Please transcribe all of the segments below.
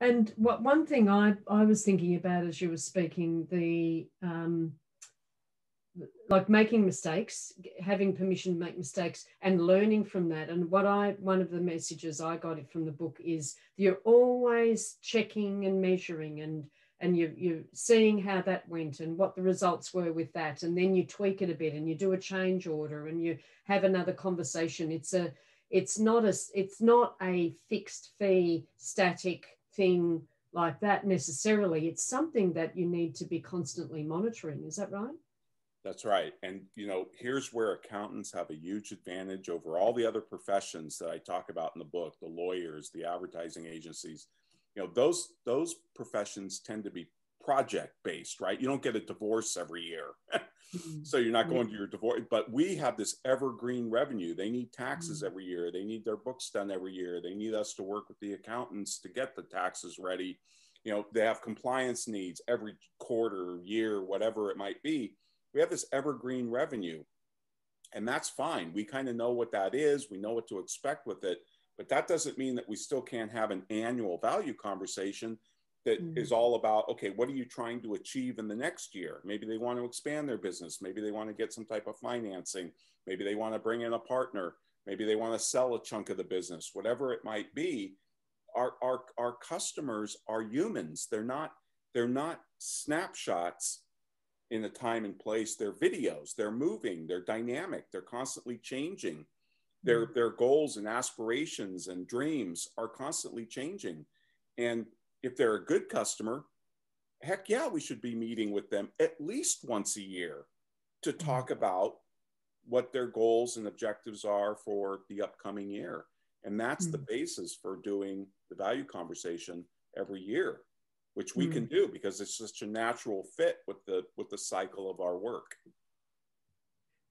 And one thing I was thinking about as you were speaking, the like making mistakes, having permission to make mistakes and learning from that. And one of the messages I got it from the book is you're always checking and measuring, and you're seeing how that went and what the results were with that. And then you tweak it a bit and you do a change order and you have another conversation. It's not a fixed fee, static thing like that necessarily. It's something that you need to be constantly monitoring. Is that right? That's right. And, here's where accountants have a huge advantage over all the other professions that I talk about in the book, the lawyers, the advertising agencies. Those professions tend to be project based, right? You don't get a divorce every year. So you're not going to your divorce, but we have this evergreen revenue. They need taxes every year. They need their books done every year. They need us to work with the accountants to get the taxes ready. They have compliance needs every quarter, year, whatever it might be. We have this evergreen revenue, and that's fine. We kind of know what that is. We know what to expect with it, but that doesn't mean that we still can't have an annual value conversation that is all about, okay, what are you trying to achieve in the next year? Maybe they want to expand their business. Maybe they want to get some type of financing. Maybe they want to bring in a partner. Maybe they want to sell a chunk of the business, whatever it might be. Our customers are humans. They're not snapshots in a time and place. They're videos, they're moving, they're dynamic, they're constantly changing. Their goals and aspirations and dreams are constantly changing. And if they're a good customer, heck yeah, we should be meeting with them at least once a year to talk about what their goals and objectives are for the upcoming year. And that's the basis for doing the value conversation every year, which we can do because it's such a natural fit with the cycle of our work.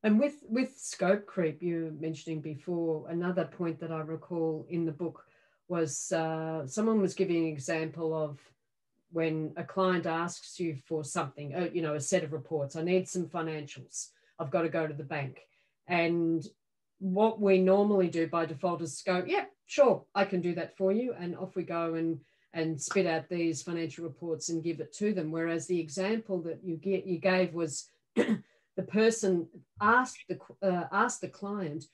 And with scope creep, you were mentioning before, another point that I recall in the book was someone was giving an example of when a client asks you for something, a set of reports. I need some financials. I've got to go to the bank. And what we normally do by default is go, yeah, sure, I can do that for you. And off we go and spit out these financial reports and give it to them. Whereas the example that you gave was the person asked the client,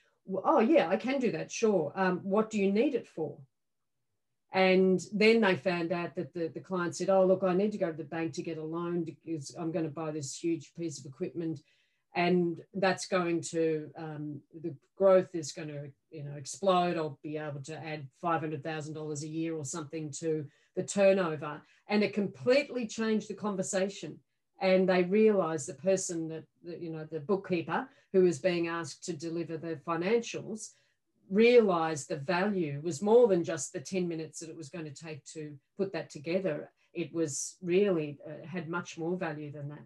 oh yeah, I can do that, sure. What do you need it for? And then they found out that the client said, oh, look, I need to go to the bank to get a loan because I'm going to buy this huge piece of equipment. And that's going to, the growth is going to, explode. I'll be able to add $500,000 a year or something to the turnover. And it completely changed the conversation. And they realized the person that, the bookkeeper who was being asked to deliver the financials realized the value was more than just the 10 minutes that it was going to take to put that together. It was really had much more value than that.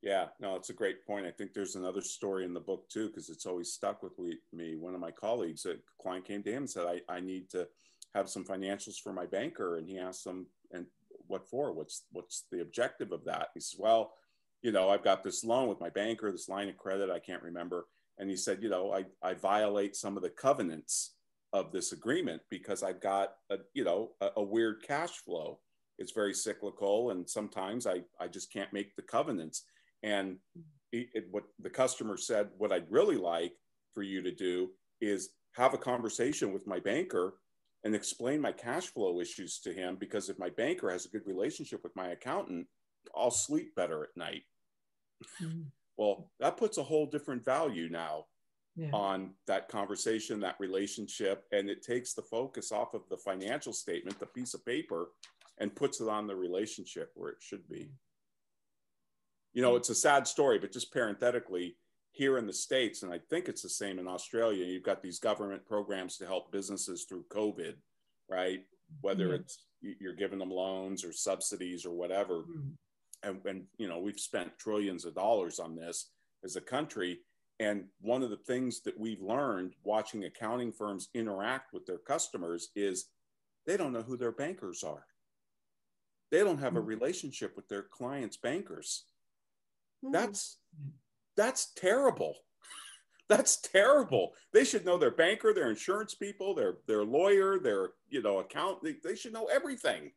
Yeah, no, it's a great point. I think there's another story in the book too, because it's always stuck with me. One of my colleagues, a client came to him and said, I need to have some financials for my banker. And he asked them, and what for? What's the objective of that? He says, well, I've got this loan with my banker, this line of credit, I can't remember. And he said, I violate some of the covenants of this agreement because I've got a weird cash flow. It's very cyclical. And sometimes I just can't make the covenants. And what the customer said, what I'd really like for you to do is have a conversation with my banker and explain my cash flow issues to him, because if my banker has a good relationship with my accountant, I'll sleep better at night. Well, that puts a whole different value now on that conversation, that relationship, and it takes the focus off of the financial statement, the piece of paper, and puts it on the relationship where it should be. It's a sad story, but just parenthetically, here in the States, and I think it's the same in Australia, you've got these government programs to help businesses through COVID, right? Whether it's you're giving them loans or subsidies or whatever. And we've spent trillions of dollars on this as a country. And one of the things that we've learned watching accounting firms interact with their customers is they don't know who their bankers are. They don't have a relationship with their clients' bankers. That's terrible. That's terrible. They should know their banker, their insurance people, their lawyer, their, you know, accountant. They should know everything.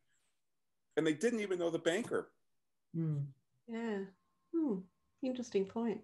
And they didn't even know the banker. Mm. Yeah. Interesting point.